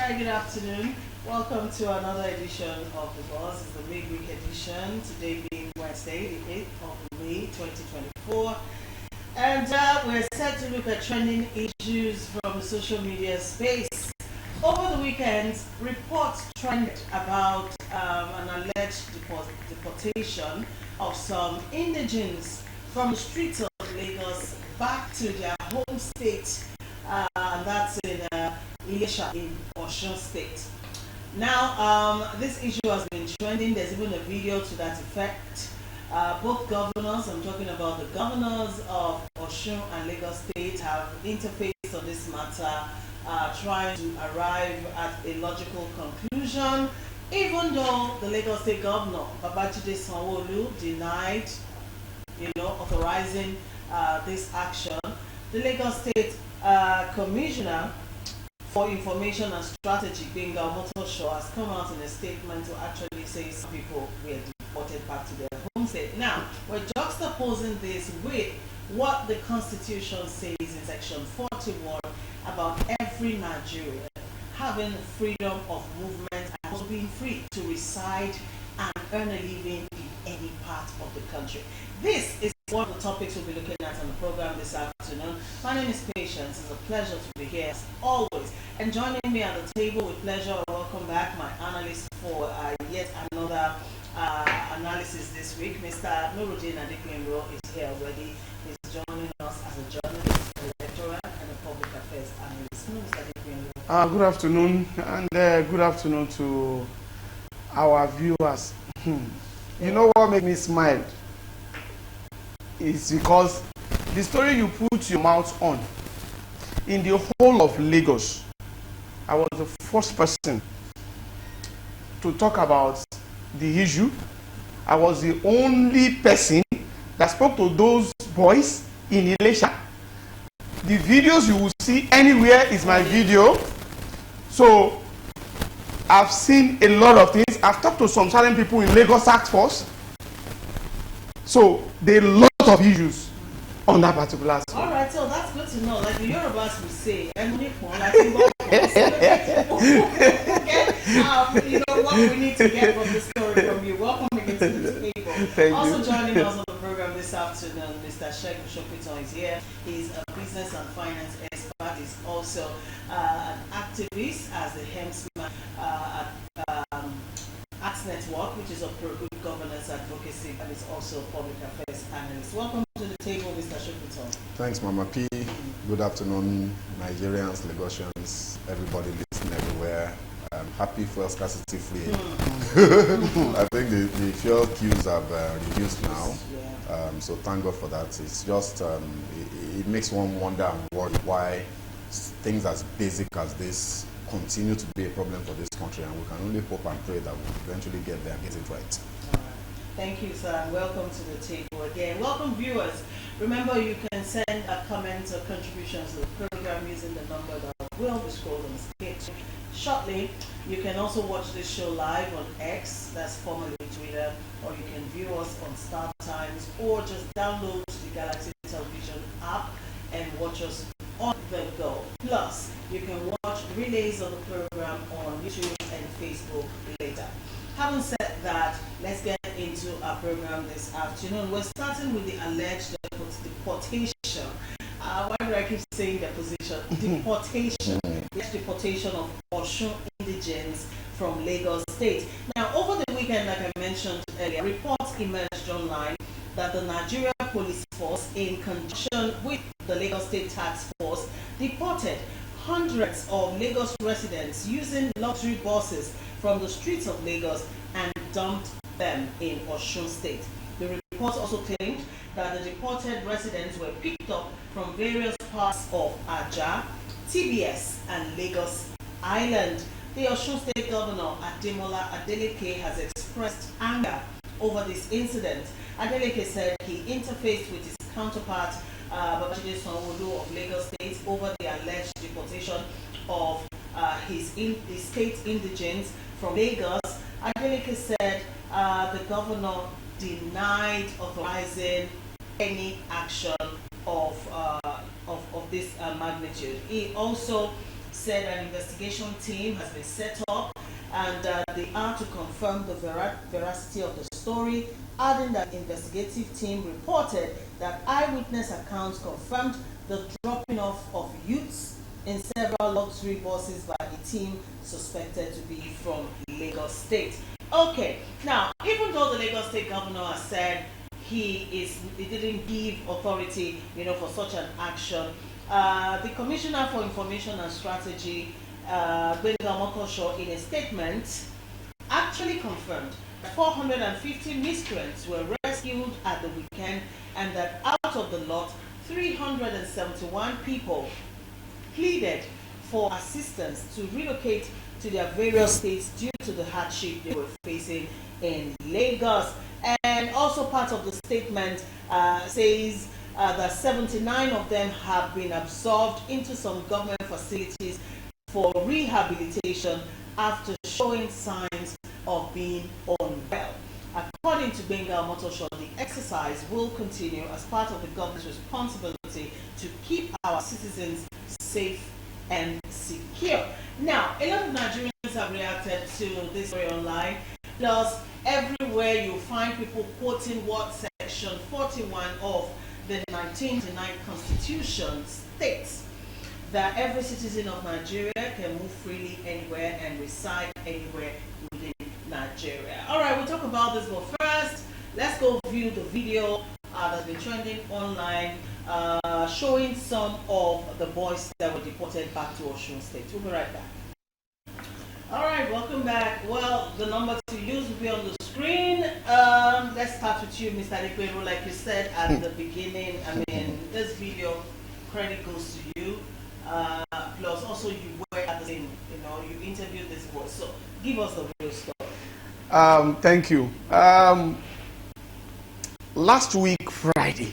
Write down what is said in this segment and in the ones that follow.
Very good afternoon. Welcome to another edition of The Buzz. It's the midweek edition, today being Wednesday, the 8th of May 2024. And we're set to look at trending issues from the social media space. Over the weekend, reports trended about an alleged deportation of some indigenes from the streets of Lagos back to their home state, and that's in Ilesha in Osun State. Now, this issue has been trending. There's even a video to that effect. Both governors, I'm talking about the governors of Osun and Lagos State, have interfaced on this matter, trying to arrive at a logical conclusion, even though the Lagos State governor, Babajide Sanwo-Olu, denied, authorizing this action. The Lagos State Commissioner for Information and Strategy, Benga Motosho, has come out in a statement to actually say some people were deported back to their home state. Now, we're juxtaposing this with what the Constitution says in Section 41 about every Nigerian having freedom of movement and also being free to reside and earn a living in any part of the country. This is one of the topics we'll be looking at on the program this afternoon. My name is Patience. It's a pleasure to be here as always. And joining me at the table with pleasure, welcome back my analyst for yet another analysis this week. Mr. Nuruddin Adekunle is here already. He's joining us as a journalist, a lecturer, and a public affairs analyst. Mr. Adekunle. Good afternoon, and good afternoon to our viewers. You know what makes me smile? It's because the story you put your mouth on, in the whole of Lagos, I was the first person to talk about the issue. I was the only person that spoke to those boys in Ilesha. The videos you will see anywhere is my video. So I've seen a lot of things. I've talked to some certain people in Lagos Task Force. So there are a lot of issues on that particular story. All right, so that's good to know. Like the Yorubas would say, what we need to get from the story from you. Welcome again to the table. Thank also you. Joining us on the program this afternoon, Mr. Sheikh Shopito is here. He's a business and finance expert. He's also an activist as the hemsman at Arts Network, which is a pro-good governance advocacy, and is also a public affairs analyst. Welcome to the table, Mr. Shopito. Thanks, Mama P. Good afternoon, Nigerians, Lagosians, everybody listening everywhere. Happy fuel scarcity free. I think the fuel queues have reduced now, so thank God for that. It's just, it makes one wonder and worry why things as basic as this continue to be a problem for this country, and we can only hope and pray that we'll eventually get there and get it right. Thank you, sir, and welcome to the table again. Welcome, viewers. Remember, you can send a comment or contributions to the program using the number that will be scrolled on the screen shortly. You can also watch this show live on X, that's formerly Twitter, or you can view us on Star Times, or just download the Galaxy Television app and watch us on the go. Plus, you can watch relays of the program on YouTube and Facebook later. Having said that, let's get into our program this afternoon. We're starting with the alleged deportation. Why do I keep saying deposition? Deportation. The deportation of Osun indigenes from Lagos State. Now, over the weekend, like I mentioned earlier, reports emerged online that the Nigeria Police Force, in conjunction with the Lagos State Task Force, deported hundreds of Lagos residents using luxury buses from the streets of Lagos and dumped them in Osun State. The reports also claimed that the deported residents were picked up from various parts of Ajah, TBS, and Lagos Island. The Osun State Governor, Ademola Adeleke, has expressed anger over this incident. Adeleke said he interfaced with his counterpart, Babajide Sanwo-Olu of Lagos State, over the alleged deportation of his state indigenes from Lagos. Adeleke said the governor denied authorizing any action of this magnitude. He also said an investigation team has been set up and they are to confirm the veracity of the story, adding that the investigative team reported that eyewitness accounts confirmed the dropping off of youths in several luxury buses by a team suspected to be from Lagos State. Okay, now, even though the Lagos State governor has said he didn't give authority, for such an action, the Commissioner for Information and Strategy, Gbenga Omotosho, in a statement, actually confirmed that 450 miscreants were rescued at the weekend and that out of the lot, 371 people pleaded for assistance to relocate to their various states due to the hardship they were facing in Lagos. And also part of the statement says that 79 of them have been absorbed into some government facilities for rehabilitation after showing signs of being unwell. According to Gbenga Omotosho, the exercise will continue as part of the government's responsibility to keep our citizens safe and secure. Now, a lot of Nigerians have reacted to this story online. Plus, everywhere you find people quoting what Section 41 of the 1999 Constitution states, that every citizen of Nigeria can move freely anywhere and reside anywhere within Nigeria. All right, we'll talk about this, but first, let's go view the video that's been trending online, showing some of the boys that were deported back to Osun State. We'll be right back. All right, welcome back. Well, the number to use will be on the screen. Let's start with you, Mr. Adequero. Like you said at the beginning, this video, credit goes to you. Plus, also you were at the same, you interviewed this boy. So, give us the real story. Thank you. Last week, Friday,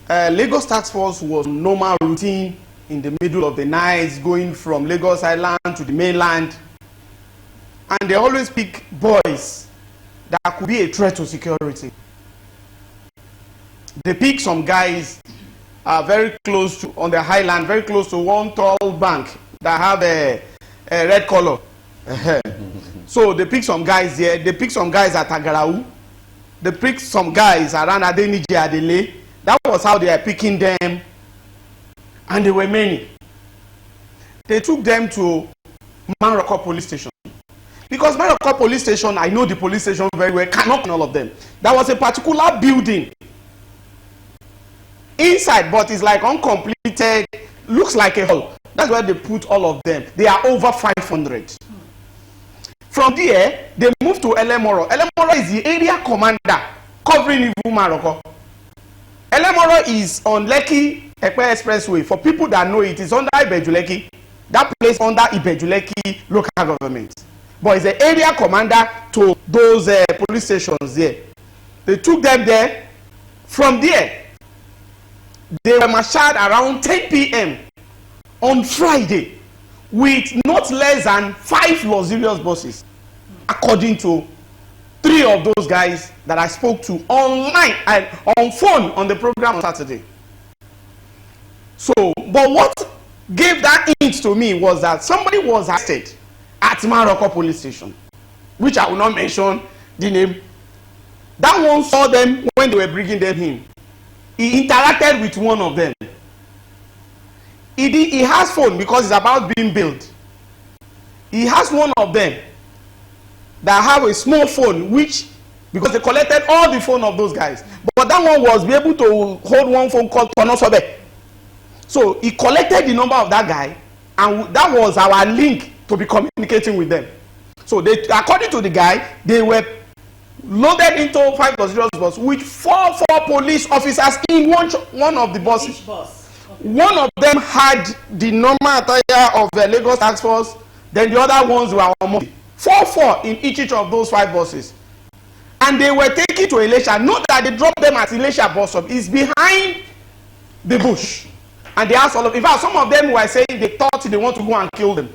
Lagos Task Force was normal routine in the middle of the night, going from Lagos Island to the mainland. And they always pick boys that could be a threat to security. They pick some guys very close to, on the highland, very close to one tall bank that have a red color. So they pick some guys there. They pick some guys at Agarau. They pick some guys around Adeniji Adele. That was how they are picking them. And there were many. They took them to Maroko police station. Because Maroko police station, I know the police station very well, cannot all of them. There was a particular building inside, but it's like uncompleted, looks like a hall. That's where they put all of them. They are over 500. From there, they moved to Elemoro. Elemoro is the area commander covering Ivu Maroko. Elemoro is on Lekki Ekpe Expressway. For people that know it, it's under Ibejuleki. That place under Ibejuleki local government. But it's the area commander to those police stations there. They took them there. From there, they were marshaled around 10 p.m. on Friday with not less than 5 luxurious buses, according to 3 of those guys that I spoke to online and on phone on the program on Saturday. So, but what gave that hint to me was that somebody was arrested at Maroko police station, which I will not mention the name. That one saw them when they were bringing them in. He interacted with one of them. He has phone because it's about being built. He has one of them that have a small phone, which, because they collected all the phone of those guys, but that one was be able to hold one phone called Tonosobe. So he collected the number of that guy, and that was our link to be communicating with them. So they, according to the guy, they were loaded into 5 luxurious buses with 4 police officers in one of the buses. Each bus. Okay. One of them had the normal attire of the Lagos Task Force, then the other ones were on 4 in each of those 5 buses. And they were taken to Elisha. Note that they dropped them at Elisha bus stop. It's behind the bush. And they asked all of, in fact, some of them were saying they thought they want to go and kill them.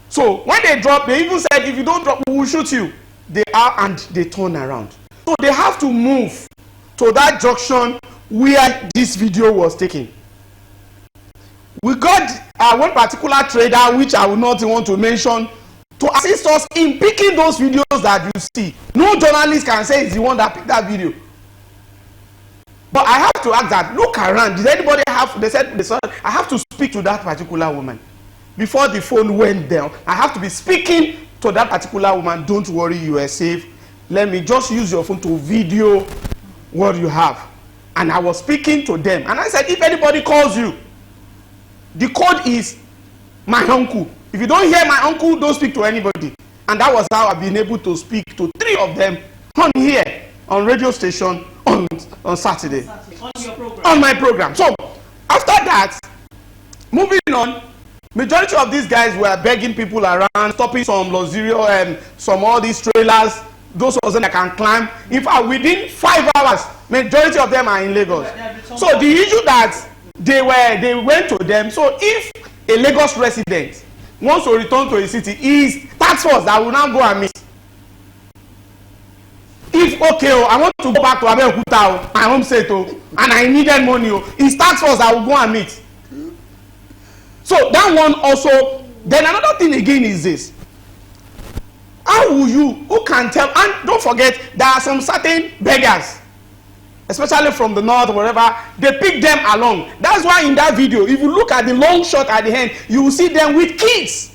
So when they dropped, they even said, if you don't drop, we will shoot you. They are, and they turn around. So they have to move to that junction where this video was taken. We got one particular trader, which I will not want to mention, to assist us in picking those videos that you see. No journalist can say it's the one that picked that video. But I have to ask that, look around, did anybody have, they said, I have to speak to that particular woman. Before the phone went down, I have to be speaking to that particular woman. Don't worry, you are safe. Let me just use your phone to video what you have. And I was speaking to them. And I said, if anybody calls you, the code is my uncle. If you don't hear my uncle, don't speak to anybody. And that was how I've been able to speak to 3 of them on here, on radio station, on Saturday. On your program. On my program. So, after that, moving on, majority of these guys were begging people around, stopping some luxurious and some all these trailers, those of them that can climb. In fact, within 5 hours, majority of them are in Lagos. So the issue that they went to them. So if a Lagos resident wants to return to a city, is task force that will now go and meet. If okay, I want to go back to Abeokuta, my home state, and I needed money, it's task force that will go and meet. So that one also. Then another thing again is this: how will you, who can tell? And don't forget, there are some certain beggars, especially from the north, wherever, they pick them along. That's why in that video, if you look at the long shot at the end, you will see them with kids.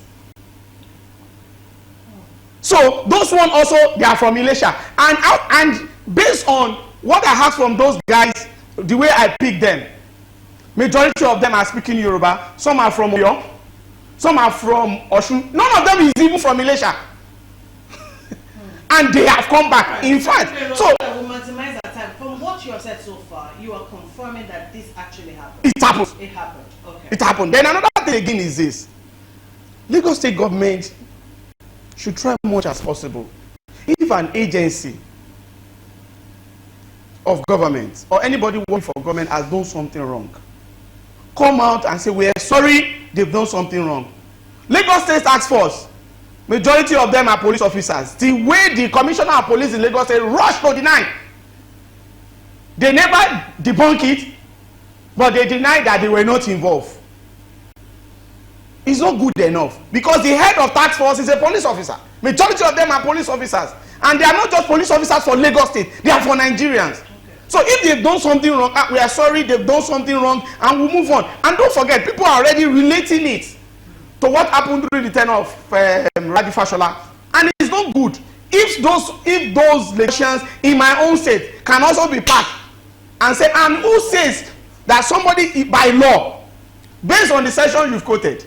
So those one also, they are from Elisha. And based on what I heard from those guys, the way I picked them, majority of them are speaking Yoruba. Some are from Oyo, some are from Osun. None of them is even from Elisha. And they have come back. Right. In fact, so we'll maximize our time. From what you have said so far, you are confirming that this actually happened. It happened. It happened. Okay. It happened. Then another thing again is this: Lagos State government should try much as possible. If an agency of government or anybody working for government has done something wrong, come out and say, we are sorry, they've done something wrong. Lagos State Task Force, majority of them are police officers. The way the commissioner of police in Lagos State rushed to deny, they never debunk it, but they denied that they were not involved. It's not good enough, because the head of task force is a police officer. Majority of them are police officers, and they are not just police officers for Lagos State, they are for Nigerians. Okay. So if they've done something wrong, we are sorry, they've done something wrong, and we'll move on. And don't forget, people are already relating it to what happened during the tenure of Raji Fashola, and it's not good. If those elections in my own state can also be packed and say, and who says that somebody by law, based on the section you've quoted,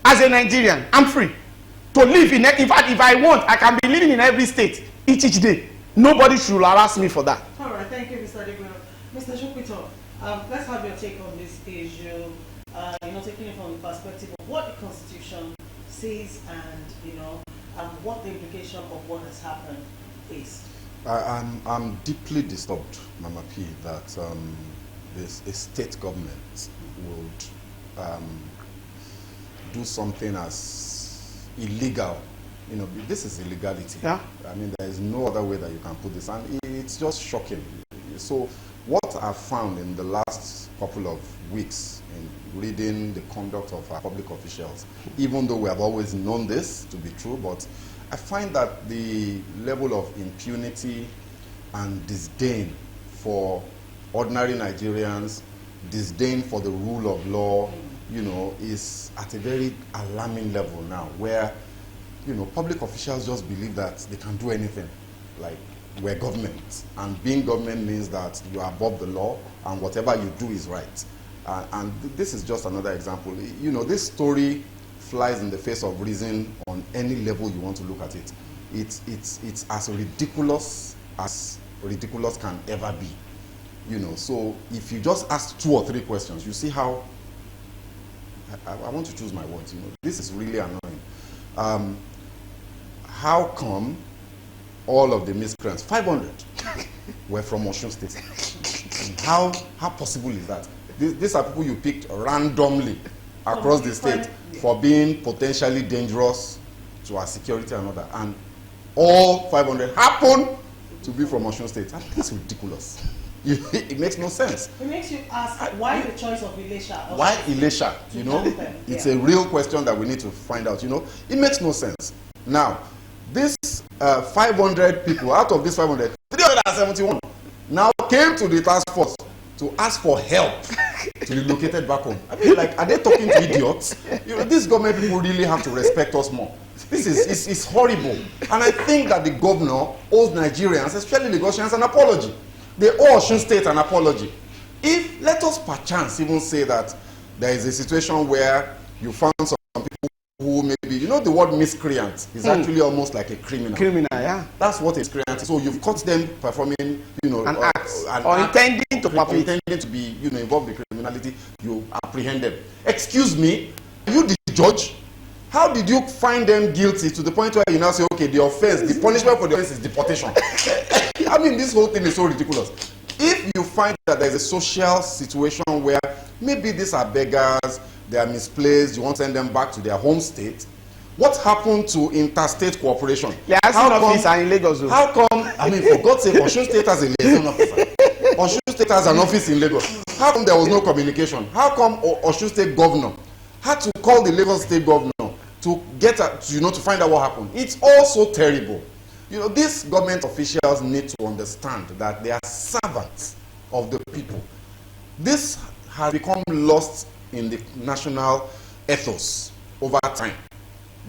as a Nigerian, I'm free to live in fact, if I want, I can be living in every state each day. Nobody should harass me for that. All right, thank you, Mr. Degbero. Mr. Shukito, let's have your take on this issue. Taking it from the perspective of what the Constitution says and what the implication of what has happened is. I'm deeply disturbed, Mama P, that a state government would do something as illegal. This is illegality. Yeah. I mean, there is no other way that you can put this, and it's just shocking. So what I've found in the last couple of weeks in reading the conduct of our public officials, even though we have always known this to be true, but I find that the level of impunity and disdain for ordinary Nigerians, disdain for the rule of law, is at a very alarming level now, where, public officials just believe that they can do anything. Like, we're government, and being government means that you are above the law, and whatever you do is right. And this is just another example. This story flies in the face of reason on any level you want to look at it. It's as ridiculous can ever be. So if you just ask 2 or 3 questions, you see how, I want to choose my words, this is really annoying. How come all of the miscreants, 500, were from Osun State? How possible is that? These are people you picked randomly across the state for being potentially dangerous to our security and all that. And all 500 happen to be from Osun State. And that's ridiculous. It makes no sense. It makes you ask, why the choice of Elisha? Why Elisha? You know, it's a real question that we need to find out. You know, it makes no sense. Now, this 500 people, out of these 500, 371 now came to the task force to ask for help to be located back home. I mean, like, are they talking to idiots? You know, these government people really have to respect us more. This is it's horrible. And I think that the governor owes Nigerians, especially Lagosians, an apology. They owe Osun State an apology. If, let us perchance even say that there is a situation where you found some people who maybe, you know, the word miscreant is actually almost like a criminal. Criminal, yeah. That's what a miscreant is. So you've caught them performing, you know, an act, or intending to be, you know, involved in criminality. You apprehend them. Excuse me, are you the judge? How did you find them guilty to the point where you now say, okay, the offense, the punishment for the offense is deportation? I mean, this whole thing is so ridiculous. If you find that there is a social situation where maybe these are beggars, they are misplaced, you want to send them back to their home state, what happened to interstate cooperation? Yeah, liaison officer in Lagos. How come, I mean, for God's sake, Osun State has a liaison officer. Osun State has an office in Lagos. How come there was no communication? How come Osun State governor had to call the Lagos State governor to get, you know, to find out what happened? It's all so terrible. You know, these government officials need to understand that they are servants of the people. This has become lost in the national ethos over time.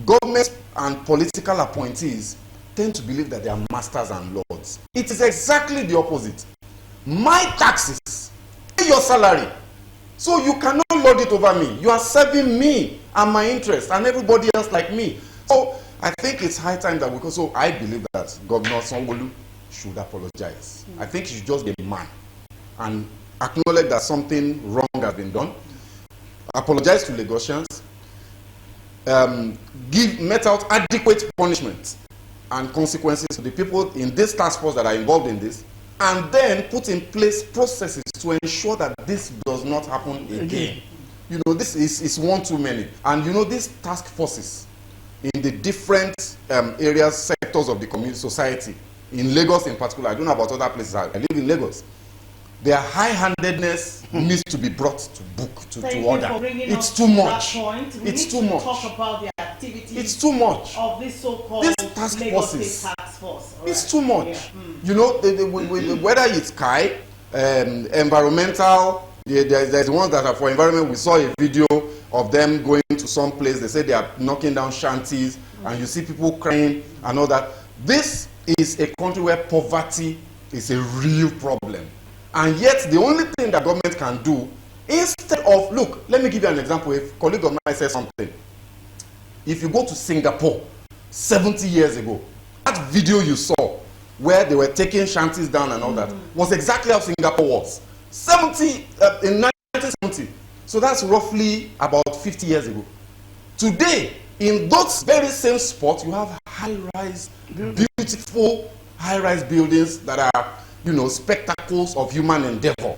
Governments and political appointees tend to believe that they are masters and lords. It is exactly the opposite. My taxes, pay your salary. So you cannot lord it over me. You are serving me and my interests and everybody else like me. So I think it's high time that so I believe that Governor Sanwo-Olu should apologize. I think he should just be a man and acknowledge that something wrong has been done. Apologize to Lagosians. Met out adequate punishment and consequences to the people in this task force that are involved in this, and then put in place processes to ensure that this does not happen again. You know, this is one too many. And you know, these task forces in the different areas, sectors of the community, society, in Lagos in particular, I don't know about other places, I live in Lagos, their high-handedness needs to be brought to book, to order. It's too much. It's too much. Talk about the activities. It's too much. Of this so-called task Lagos forces. State task force. It's too much. Yeah. You know, whether it's KAI, environmental, there's the ones that are for environment. We saw a video of them going to some place. They say they are knocking down shanties, and you see people crying and all that. This is a country where poverty is a real problem. And yet, the only thing that government can do, instead of, look, let me give you an example. If a colleague of mine says something, if you go to Singapore 70 years ago, that video you saw where they were taking shanties down and all that was exactly how Singapore was. In 1970. So that's roughly about 50 years ago. Today, in those very same spots, you have high-rise, beautiful high-rise buildings that are, you know, spectacles of human endeavor.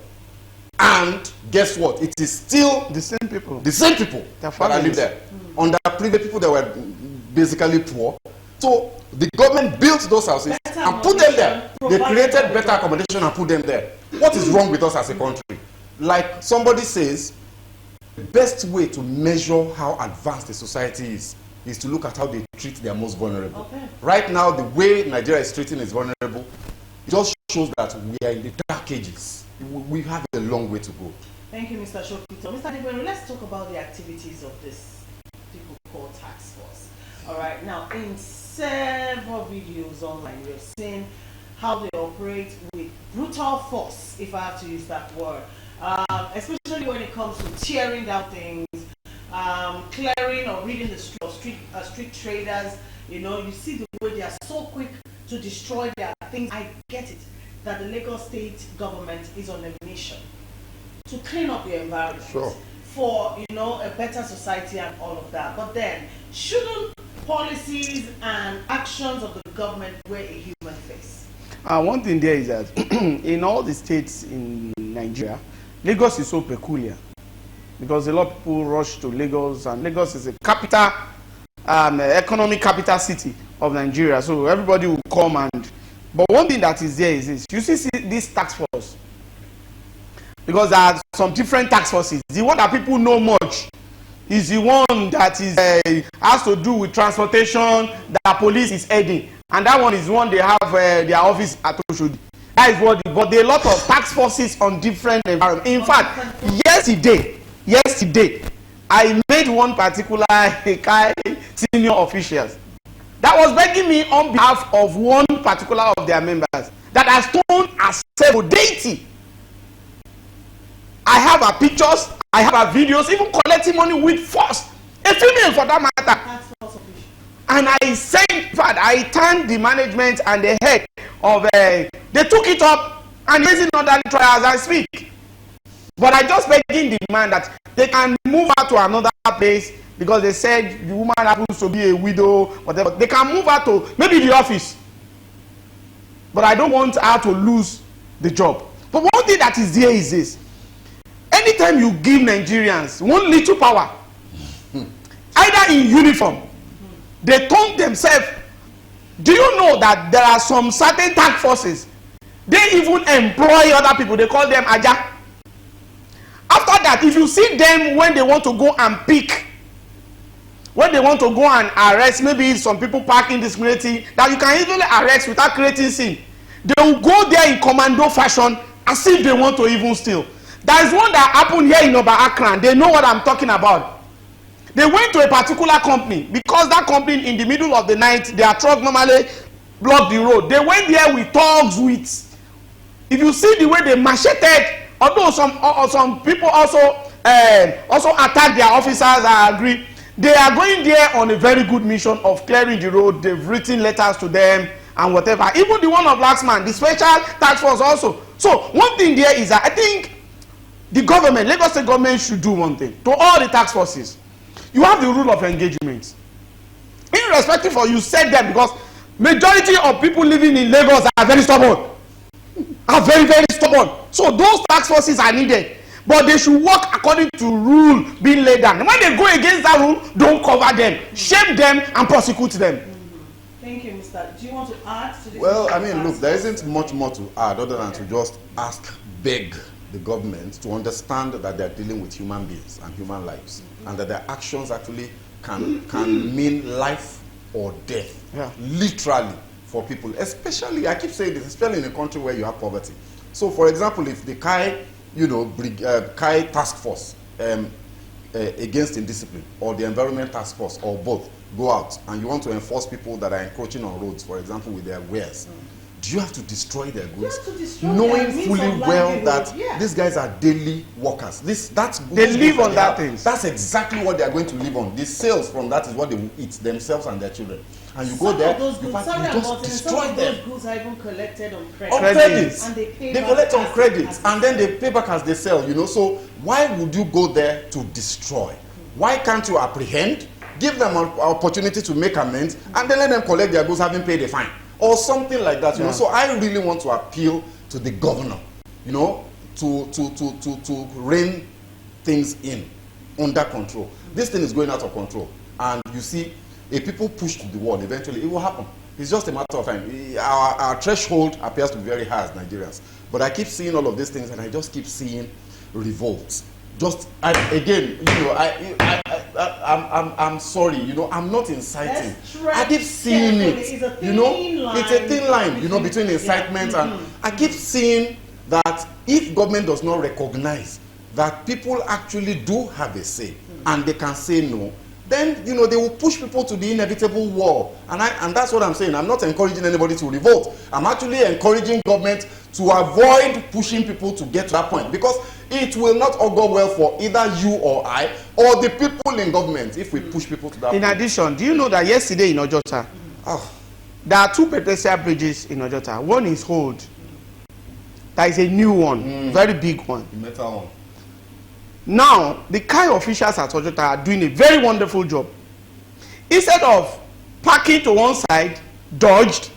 And guess what? It is still the same people. The same people that live there. Under previous people that were basically poor. So the government built those houses and put them there. They created better accommodation and put them there. What is wrong with us as a country? Like somebody says, the best way to measure how advanced a society is to look at how they treat their most vulnerable. Okay. Right now, the way Nigeria is treating its vulnerable, it just shows that we are in the dark ages. We have a long way to go. Thank you, Mr. Shokito. Mr. Dibero, let's talk about the activities of this people called task force. All right, now in several videos online, we've seen how they operate with brutal force, if I have to use that word, especially when it comes to tearing down things, clearing or reading the street traders. You know, you see the way they are so quick to destroy their things. I get it that the Lagos State government is on a mission to clean up the environment for, you know, a better society and all of that. But then, shouldn't policies and actions of the government wear a human face? One thing there is that in all the states in Nigeria, Lagos is so peculiar because a lot of people rush to Lagos, and Lagos is a capital, economic capital city of Nigeria. So everybody will come and. But one thing that is there is this: you see this task force, because there are some different task forces. The one that people know much is the one that is has to do with transportation that police is heading, and that one is one they have their office at Osun. That is what. But there are a lot of task forces on different environments. In fact, yesterday, I made one particular senior officials that was begging me on behalf of one particular of their members that has turned herself a deity. I have her pictures, I have her videos, even collecting money with force. A female for that matter. And I said, in fact, I thanked the management and the head of, they took it up and raising another trial as I speak. But I just begging the man that they can move her to another place because they said the woman happens to be a widow, whatever. They can move her to maybe the office. But I don't want her to lose the job. But one thing that is there is this. Anytime you give Nigerians one little power, either in uniform, they turn themselves. Do you know that there are some certain task forces, they even employ other people, they call them Aja. After that, if you see them when they want to go and pick, when they want to go and arrest, maybe some people parking indiscriminately, that you can easily arrest without creating scene, they will go there in commando fashion as if they want to even steal. There is one that happened here in Oba Akran. They know what I'm talking about. They went to a particular company because that company in the middle of the night, their truck normally block the road. They went there with thugs, with, if you see the way they macheted, although some people also attack their officers, I agree. They are going there on a very good mission of clearing the road. They've written letters to them and whatever. Even the one of last man, the special task force also. So one thing there is that I think the government, Lagos State government, should do one thing to all the task forces. You have the rule of engagement. Irrespective of you said them, because majority of people living in Lagos are very stubborn. Are very, very stubborn. So those task forces are needed. But they should work according to rule being laid down. When they go against that rule, don't cover them. Shame them and prosecute them. Thank you, Mr. Do you want to add to this? Well, I mean, look, there isn't much more to add other than to just beg the government to understand that they're dealing with human beings and human lives, and that their actions actually can mean life or death, literally, for people. Especially, I keep saying this, especially in a country where you have poverty. So, for example, if the Kai task force against indiscipline, or the environment task force, or both, go out and you want to enforce people that are encroaching on roads, for example, with their wares, do you have to destroy their goods, knowing fully well that these guys are daily workers? They live on that thing. That's exactly what they are going to live on. The sales from that is what they will eat, themselves and their children. And you go there, you just destroy them. Those goods are even collected on credit. On credit. And they collect on credit, and then they pay back as they sell, So why would you go there to destroy? Why can't you apprehend, give them an opportunity to make amends, and then let them collect their goods having paid a fine? Or something like that, So I really want to appeal to the governor, to rein things in, under control. This thing is going out of control. And you see, if people push to the wall, eventually it will happen. It's just a matter of time. Our threshold appears to be very high as Nigerians. But I keep seeing all of these things, and I just keep seeing revolts. I'm sorry, I'm not inciting. I keep seeing it, it's a thin line, between incitement and I keep seeing that if government does not recognize that people actually do have a say and they can say no, then they will push people to the inevitable wall. And that's what I'm saying. I'm not encouraging anybody to revolt. I'm actually encouraging government to avoid pushing people to get to that point, because it will not augur well for either you or I or the people in government if we push people to that point. In addition, do you know that yesterday in Ojota, there are two pedestrian bridges in Ojota. One is old. There is a new one, very big one. The metal one. Now, the Kai officials at Ojota are doing a very wonderful job. Instead of parking to one side, dodged,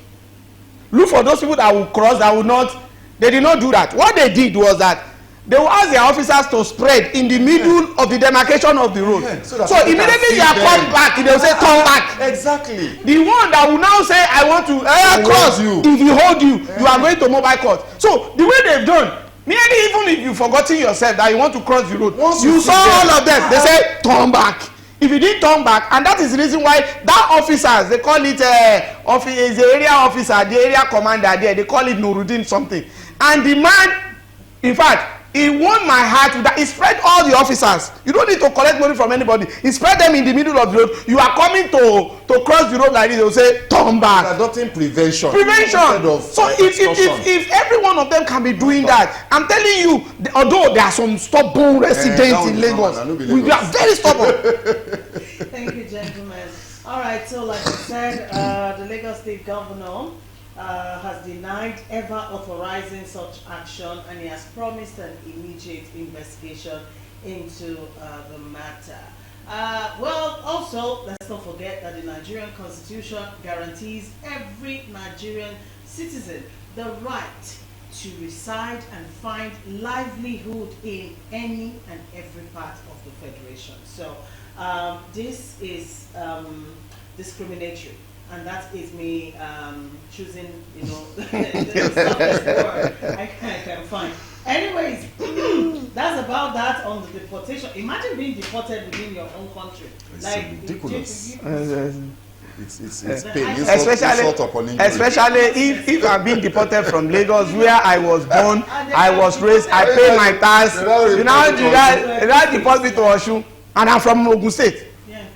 look for those people that will cross, that will not. They did not do that. What they did was that they will ask their officers to spread in the middle of the demarcation of the road. So immediately you are come back, they will say turn back. Exactly. The one that will now say, I want to cross, if you hold you, you are going to mobile court. So the way they've done, Merely even if you forgotten yourself that you want to cross the road, Once you you saw see them, all of them, they say turn back. If you didn't turn back, and that is the reason why that officers, they call it is the area officer, the area commander there, they call it Nuruddin something. And the man, in fact, he won my heart with that. He spread all the officers. You don't need to collect money from anybody. He spread them in the middle of the road. You are coming to cross the road like this, they will say turn back. Adopting prevention. So if every one of them can be doing that, I'm telling you, although there are some stubborn residents in Lagos, we are very stubborn. Thank you, gentlemen. All right, so like I said, the Lagos State Governor has denied ever authorizing such action, and he has promised an immediate investigation into the matter. Well, also, let's not forget that the Nigerian Constitution guarantees every Nigerian citizen the right to reside and find livelihood in any and every part of the Federation. So this is discriminatory. And that is me choosing, the toughest word I can find. Anyways, that's about that on the deportation. Imagine being deported within your own country. It's like ridiculous. It's pain. Especially if I'm being deported from Lagos, where I was born, I was raised, I pay my tax. You now deport me to Osun, and I'm from Ogun State. Yeah.